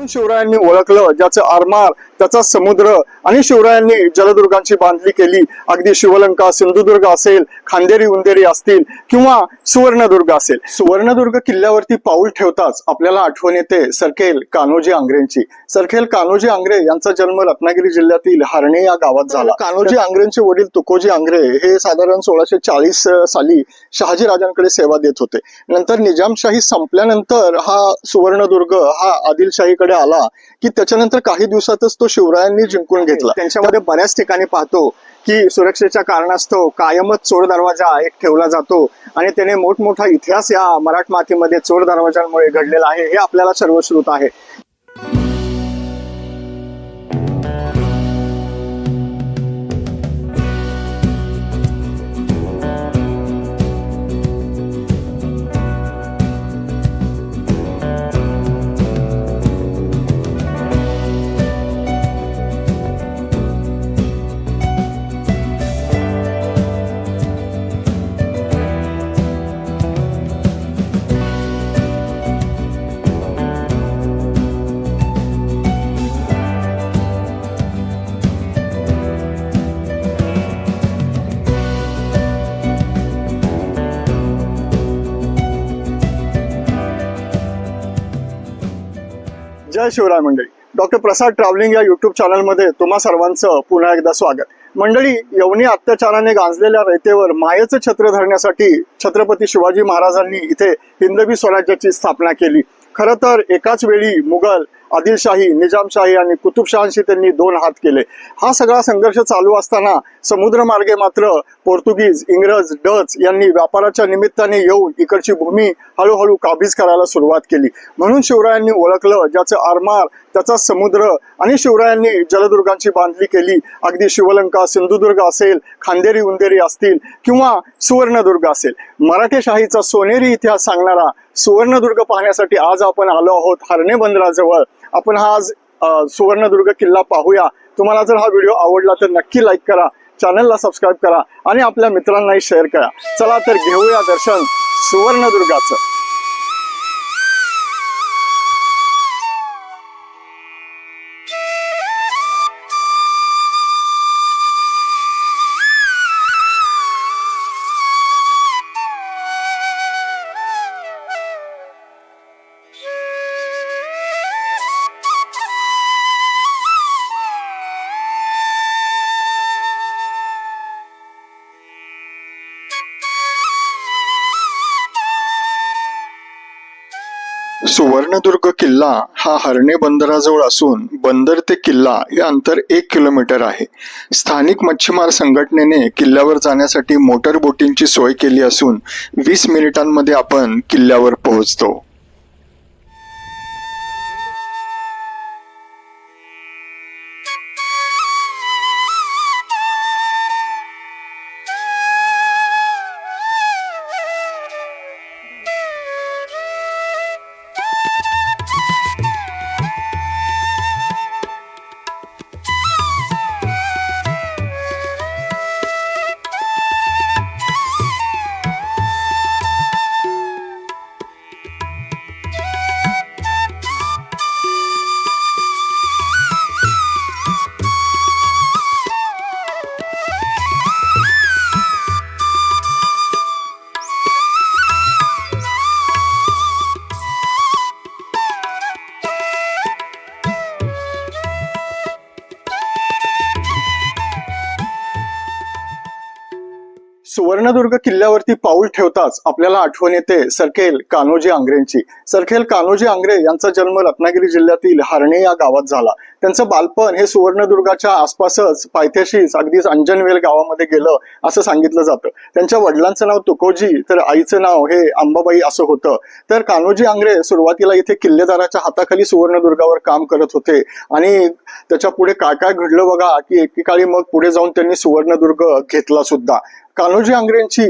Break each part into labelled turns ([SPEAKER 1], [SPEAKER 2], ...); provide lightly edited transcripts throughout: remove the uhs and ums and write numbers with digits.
[SPEAKER 1] शिवरायांनी ओळखलं ज्याचं आरमार त्याचा समुद्र आणि शिवरायांनी जलदुर्गांची बांधणी केली. अगदी शिवलंका सिंधुदुर्ग असेल, खांदेरी उंदेरी असतील किंवा सुवर्णदुर्ग असेल. सुवर्णदुर्ग किल्ल्यावरती पाऊल ठेवताच आपल्याला आठवण येते सरखेल कान्होजी आंग्रेंची. सरखेल कान्होजी आंग्रे यांचा जन्म रत्नागिरी जिल्ह्यातील हरणे या गावात झाला. कान्होजी आंग्रेंचे वडील तुकोजी आंग्रे हे साधारण 1640 साली शहाजीराजांकडे सेवा देत होते. नंतर निजामशाही संपल्यानंतर हा सुवर्णदुर्ग हा आदिलशाहीकडे आला की त्याच्यानंतर काही दिवसातच तो शिवरायांनी जिंकून घेतला. त्यांच्यामध्ये बऱ्याच ठिकाणी पाहतो की सुरक्षेच्या कारणास्तव कायमच चोर दरवाजा एक ठेवला जातो आणि त्याने मोठमोठा इतिहास या मराठ मातीमध्ये चोर दरवाजांमुळे घडलेला आहे हे आपल्याला सर्वश्रुत आहे. जय शिवराय मंडळी. डॉक्टर प्रसाद ट्रॅव्हलिंग या युट्यूब चॅनलमध्ये तुम्हा सर्वांचं पुन्हा एकदा स्वागत. मंडळी, यवनी अत्याचाराने गांजलेल्या रयतेवर मायेचं छत्र धरण्यासाठी छत्रपती शिवाजी महाराजांनी इथे हिंदवी स्वराज्याची स्थापना केली. खरं तर एकाच वेळी मुघल, आदिलशाही, निजामशाही आणि कुतुबशहांशी त्यांनी दोन हात केले. हा सगळा संघर्ष चालू असताना समुद्रमार्गे मात्र पोर्तुगीज, इंग्रज, डच यांनी व्यापाराच्या निमित्ताने येऊन इकडची भूमी हळूहळू काबीज करायला सुरुवात केली. म्हणून शिवरायांनी ओळखलं ज्याचं आरमार त्याचा समुद्र आणि शिवरायांनी जलदुर्गांची बांधणी केली. अगदी शिवलंका सिंधुदुर्ग असेल, खांदेरी उंदेरी असतील किंवा सुवर्णदुर्ग असेल. मराठेशाहीचा सोनेरी इतिहास सांगणारा सुवर्णदुर्ग पाहण्यासाठी आज आपण आलो आहोत हरणे बंदराजवळ. आपण हा आज सुवर्णदुर्ग किल्ला पाहूया. तुम्हाला जर हा व्हिडिओ आवडला तर नक्की लाईक करा, चॅनलला सबस्क्राईब करा आणि आपल्या मित्रांनाही शेअर करा. चला तर घेऊया दर्शन सुवर्णदुर्गाचं. सुवर्णदुर्ग किल्ला हा हरणे बंदराजवळ असून बंदर ते किल्ला हे अंतर 1 किलोमीटर आहे. स्थानिक मच्छीमार संघटनेने किल्ल्यावर जाण्यासाठी मोटर बोटींची सोय केली असून 20 मिनिटांमध्ये आपण किल्ल्यावर पोहोचतो. सुवर्णदुर्ग किल्ल्यावरती पाऊल ठेवताच आपल्याला आठवण येते सरखेल कान्होजी आंग्रेंची. सरखेल कान्होजी आंग्रे यांचा जन्म रत्नागिरी जिल्ह्यातील हरणे या गावात झाला. त्यांचं बालपण हे सुवर्णदुर्गाच्या आसपासच पायथ्याशीच अगदीच अंजनवेल गावामध्ये गेलं असं सांगितलं जातं. त्यांच्या वडिलांचं नाव तुकोजी तर आईचं नाव हे अंबाबाई असं होतं. तर कान्होजी आंग्रे सुरुवातीला इथे किल्लेदाराच्या हाताखाली सुवर्णदुर्गावर काम करत होते आणि त्याच्या पुढे काय काय घडलं बघा की एकेकाळी मग पुढे जाऊन त्यांनी सुवर्णदुर्ग घेतला सुद्धा. कान्होजी आंग्रेंची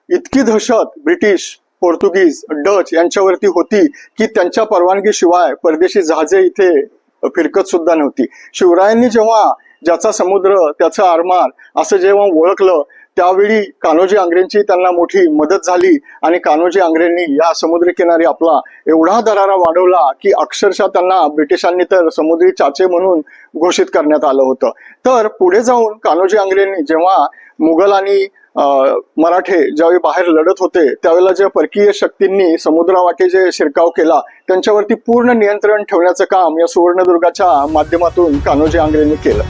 [SPEAKER 1] इतकी दहशत ब्रिटिश, पोर्तुगीज, डच यांच्यावरती होती की त्यांच्या परवानगीशिवाय परदेशी जहाजे इथे फिरकत सुद्धा नव्हती. शिवरायांनी जेव्हा ज्याचा समुद्र त्याचा आरमार असं जेव्हा ओळखलं त्यावेळी कान्होजी आंग्रेंची त्यांना मोठी मदत झाली आणि कान्होजी आंग्रेंनी या समुद्रकिनारी आपला एवढा दरारा वाढवला की अक्षरशः त्यांना ब्रिटिशांनी तर समुद्री चाचे म्हणून घोषित करण्यात आलं होतं. तर पुढे जाऊन कान्होजी आंग्रेंनी जेव्हा मुघल आणि मराठे ज्यावेळी बाहेर लढत होते त्यावेळेला ज्या परकीय शक्तींनी समुद्रावाटे जे शिरकाव केला त्यांच्यावरती पूर्ण नियंत्रण ठेवण्याचं काम या सुवर्णदुर्गाच्या माध्यमातून कान्होजी आंग्रेंनी केलं.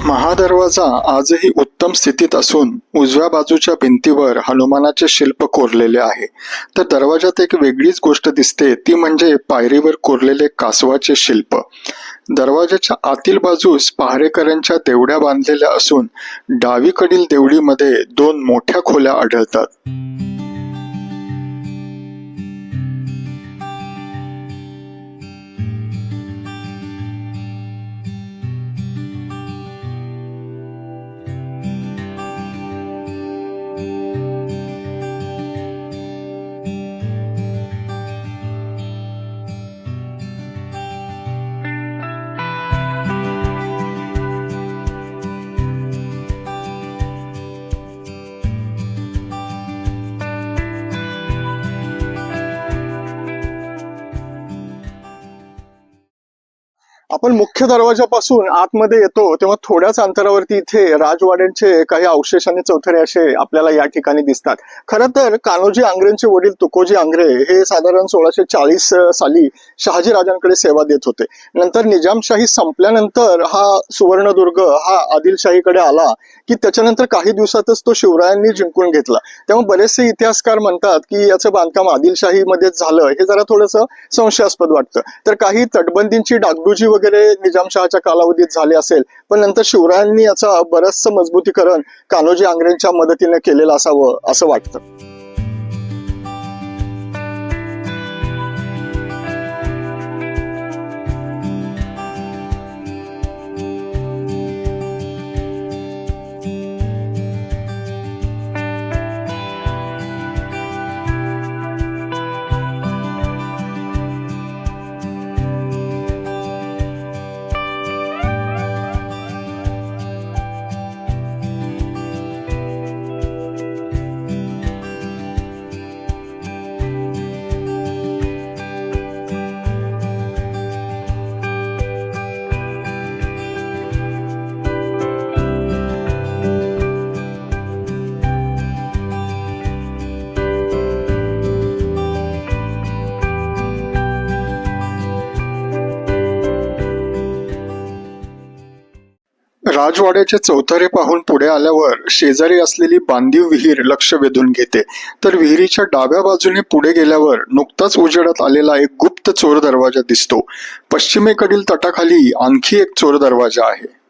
[SPEAKER 1] महादरवाजा आजही उत्तम स्थितीत असून उजव्या बाजूच्या भिंतीवर हनुमानाचे शिल्प कोरलेले आहे. तर दरवाजात एक वेगळीच गोष्ट दिसते ती म्हणजे पायरीवर कोरलेले कासवाचे शिल्प. दरवाजाच्या आतील बाजूस पहारेकऱ्यांच्या देवड्या बांधलेल्या असून डावीकडील देवडीमध्ये 2 मोठ्या खोल्या आढळतात. आपण मुख्य दरवाजापासून आतमध्ये येतो तेव्हा थोड्याच अंतरावरती इथे राजवाड्यांचे काही अवशेष आणि चौथरे असे आपल्याला या ठिकाणी दिसतात. खरं तर कान्होजी आंग्रेंचे वडील तुकोजी आंग्रे हे साधारण 1640 साली शहाजी राजांकडे सेवा देत होते. नंतर निजामशाही संपल्यानंतर हा सुवर्णदुर्ग हा आदिलशाहीकडे आला की त्याच्यानंतर काही दिवसातच तो शिवरायांनी जिंकून घेतला. तेव्हा बरेचसे इतिहासकार म्हणतात की याचं बांधकाम आदिलशाहीमध्येच झालं. हे जरा थोडंसं संशयास्पद वाटतं. तर काही तटबंदींची डागडुजी वगैरे निजामशहाच्या कालावधीत झाले असेल, पण नंतर शिवरायांनी याचा बरंचसं मजबूतीकरण कान्होजी आंग्रेंच्या मदतीने केलेलं असावं असं वाटतं. राजवाड्याचे चौथरे पाहून पुढे आल्यावर शेजारी असलेली बांधीव विहीर लक्ष वेधून घेते. तर विहिरीच्या डाव्या बाजूने पुढे गेल्यावर नुकताच उजेडात आलेला एक गुप्त चोर दरवाजा दिसतो. पश्चिमेकडील तटाखाली आणखी एक चोर दरवाजा आहे.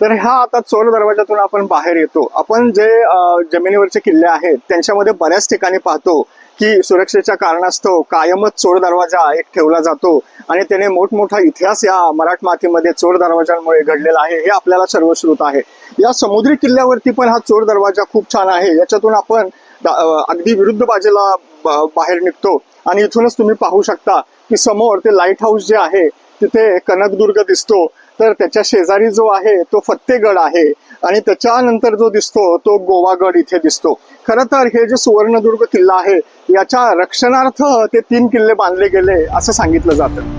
[SPEAKER 1] तर ह्या आता चोर दरवाजातून आपण बाहेर येतो. आपण जे जमिनीवरचे किल्ले आहेत त्यांच्यामध्ये बऱ्याच ठिकाणी पाहतो की सुरक्षेच्या कारणास्तव कायमच चोर दरवाजा एक ठेवला जातो आणि त्याने मोठमोठा इतिहास या मराठ मातीमध्ये चोर दरवाजांमुळे घडलेला आहे हे आपल्याला सर्वश्रुत आहे. या समुद्री किल्ल्यावरती पण हा चोर दरवाजा खूप छान आहे. याच्यातून आपण अगदी विरुद्ध बाजूला बाहेर निघतो आणि इथूनच तुम्ही पाहू शकता की समोर ते लाईट हाऊस जे आहे तिथे कनकदुर्ग दिसतो. तर त्याच्या शेजारी जो आहे तो फत्तेगड आहे आणि त्याच्यानंतर जो दिसतो तो गोवागड इथे दिसतो. खरं तर हे जे सुवर्णदुर्ग किल्ला आहे याच्या रक्षणार्थ ते 3 किल्ले बांधले गेले असं सांगितलं जातं.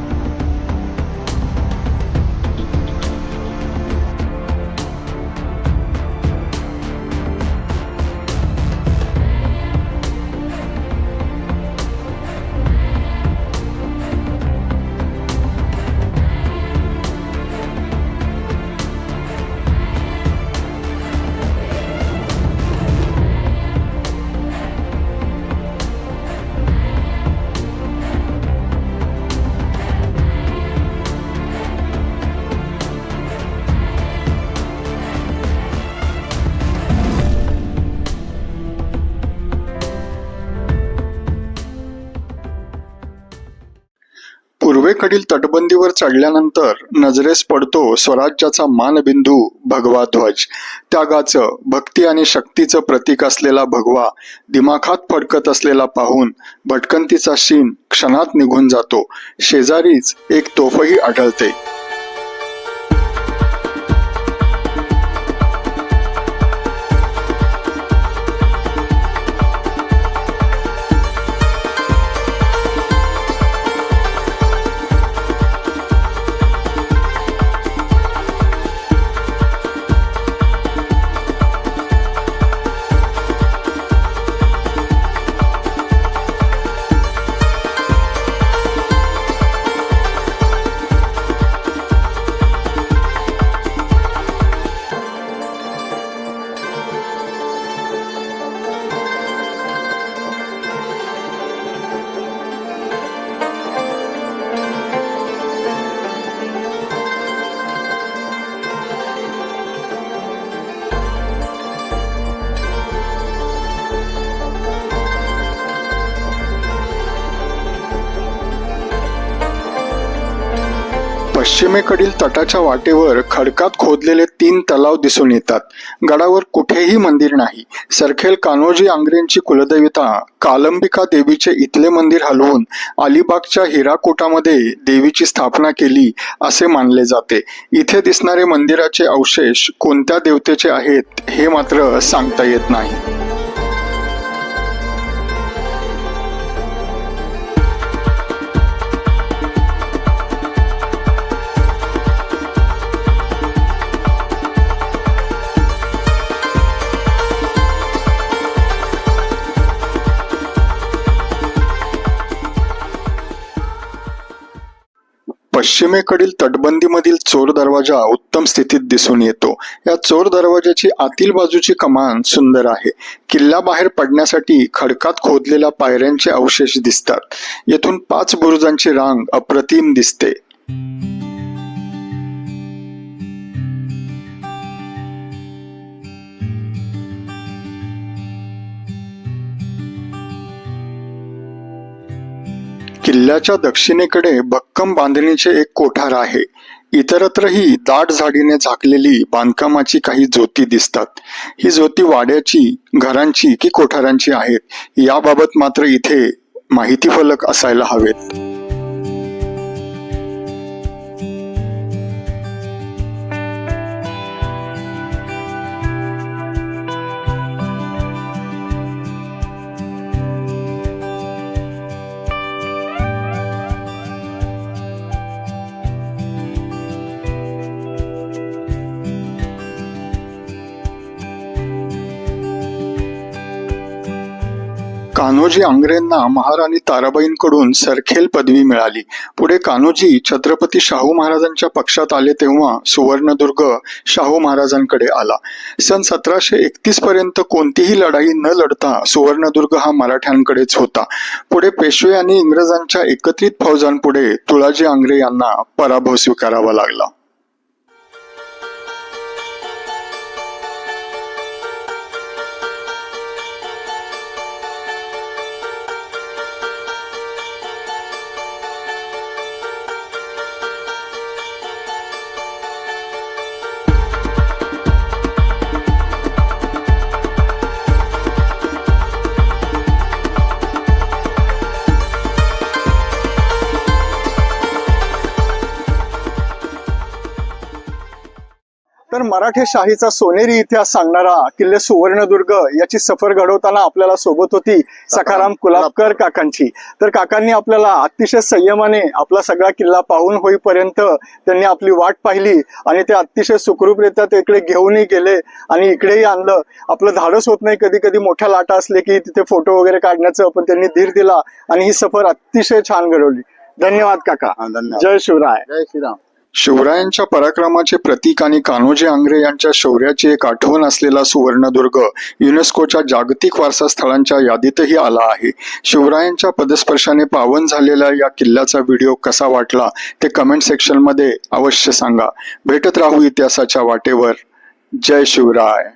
[SPEAKER 1] पूर्वेकडील तटबंदीवर चढल्यानंतर नजरेस पडतो स्वराज्याचा मानबिंदू भगवा ध्वज. त्यागाचं, भक्ती आणि शक्तीचं प्रतीक असलेला भगवा दिमाखात फडकत असलेला पाहून भटकंतीचा शीन क्षणात निघून जातो. शेजारीच एक तोफही आढळते. पश्चिमेकडील तटाच्या वाटेवर खडकात खोदलेले 3 तलाव दिसून येतात. गडावर कुठेही मंदिर नाही. सरखेल कान्होजी आंग्रेंची कुलदेवता कालंबिका देवीचे इथले मंदिर हलवून अलिबागच्या हिराकोटामध्ये देवीची स्थापना केली असे मानले जाते. इथे दिसणारे मंदिराचे अवशेष कोणत्या देवतेचे आहेत हे मात्र सांगता येत नाही. पश्चिमेकडील तटबंदीमधील चोर दरवाजा उत्तम स्थितीत दिसून येतो. या चोर दरवाजाची आतील बाजूची कमान सुंदर आहे. किल्ल्याबाहेर पडण्यासाठी खडकात खोदलेल्या पायऱ्यांचे अवशेष दिसतात. येथून 5 बुरुजांची रांग अप्रतिम दिसते. किल्ल्याच्या दक्षिणेकडे भक्कम बांधणीचे एक कोठार आहे. इतरत्रही दाट झाडीने झाकलेली बांधकामाची काही ज्योती दिसतात. ही ज्योती वाड्याची, घरांची की कोठारांची आहेत याबाबत मात्र इथे माहिती फलक असायला हवेत. कान्होजी आंग्रेंना महाराणी ताराबाईंकडून सरखेल पदवी मिळाली. पुढे कान्होजी छत्रपती शाहू महाराजांच्या पक्षात आले तेव्हा सुवर्णदुर्ग शाहू महाराजांकडे आला. सन 1731 पर्यंत कोणतीही लढाई न लढता सुवर्णदुर्ग हा मराठ्यांकडेच होता. पुढे पेशवे आणि इंग्रजांच्या एकत्रित फौजांपुढे तुळाजी आंग्रे यांना पराभव स्वीकारावा लागला. तर मराठेशाहीचा सोनेरी इतिहास सांगणारा किल्ले सुवर्णदुर्ग याची सफर घडवताना आपल्याला सोबत होती सखाराम कुलाबकर काकांची. तर काकांनी आपल्याला अतिशय संयमाने आपला सगळा किल्ला पाहून होईपर्यंत त्यांनी आपली वाट पाहिली आणि ते अतिशय सुखरूपरित्या ते इकडे घेऊनही गेले आणि इकडेही आणलं. आपलं धाडस होत नाही कधी कधी मोठ्या लाटा असले की तिथे फोटो वगैरे काढण्याचं, पण त्यांनी धीर दिला आणि ही सफर अतिशय छान घडवली. धन्यवाद काका. जय शिवराय.
[SPEAKER 2] जय श्रीराम.
[SPEAKER 3] शिवरायांच्या पराक्रमाचे प्रतीक आणि कान्होजी आंग्रे यांच्या शौर्याची एक आठवण असलेला सुवर्णदुर्ग युनेस्कोच्या जागतिक वारसा स्थळांच्या यादीतही आला आहे. शिवरायांच्या पदस्पर्शाने पावन झालेल्या या किल्ल्याचा व्हिडिओ कसा वाटला ते कमेंट सेक्शन मध्ये अवश्य सांगा. भेटत राहू इतिहासाच्या वाटेवर. जय शिवराय.